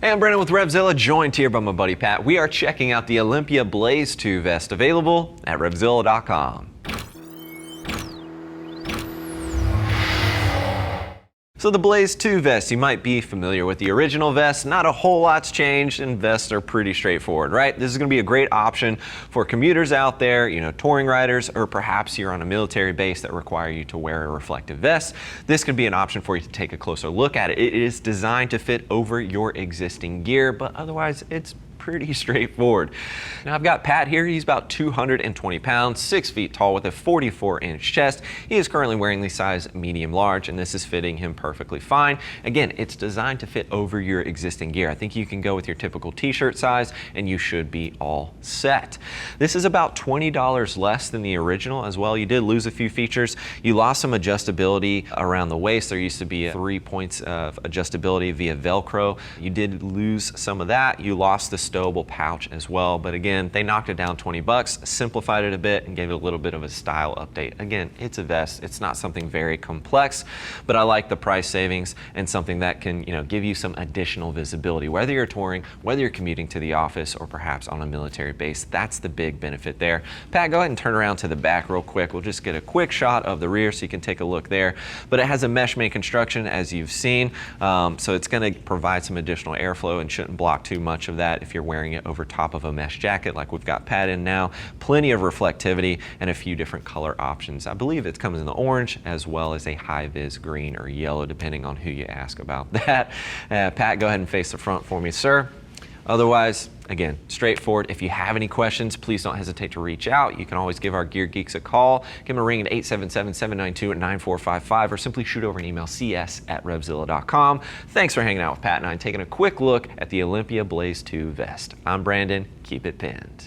Hey, I'm Brandon with RevZilla, joined here by my buddy Pat. We are checking out the Olympia Blaze 2 vest, available at RevZilla.com. So the Blaze 2 vest, you might be familiar with the original vest. Not a whole lot's changed, and vests are pretty straightforward, right? This is going to be a great option for commuters out there, touring riders, or perhaps you're on a military base that require you to wear a reflective vest. This could be an option for you to take a closer look at it. It is designed to fit over your existing gear, but otherwise it's pretty straightforward. Now I've got Pat here. He's about 220 pounds, 6 feet tall with a 44-inch chest. He is currently wearing the size medium large, and this is fitting him perfectly fine. Again, it's designed to fit over your existing gear. I think you can go with your typical t-shirt size and you should be all set. This is about $20 less than the original as well. You did lose a few features. You lost some adjustability around the waist. There used to be 3 points of adjustability via Velcro. You did lose some of that. You lost the stowable pouch as well, but again, they knocked it down 20 bucks, simplified it a bit, and gave it a little bit of a style update. Again, it's a vest. It's not something very complex, but I like the price savings and something that can, give you some additional visibility, whether you're touring, whether you're commuting to the office, or perhaps on a military base. That's the big benefit there. Pat, go ahead and turn around to the back real quick. We'll just get a quick shot of the rear so you can take a look there, but it has a mesh made construction, as you've seen, so it's going to provide some additional airflow and shouldn't block too much of that if you're wearing it over top of a mesh jacket like we've got Pat in now. Plenty of reflectivity and a few different color options. I believe it comes in the orange as well as a Hi-Viz green or yellow, depending on who you ask about that. Pat, go ahead and face the front for me, sir. Otherwise, again, straightforward. If you have any questions, please don't hesitate to reach out. You can always give our Gear Geeks a call. Give them a ring at 877-792-9455 or simply shoot over an email, cs@RevZilla.com. Thanks for hanging out with Pat and I and taking a quick look at the Olympia Blaze 2 vest. I'm Brandon. Keep it pinned.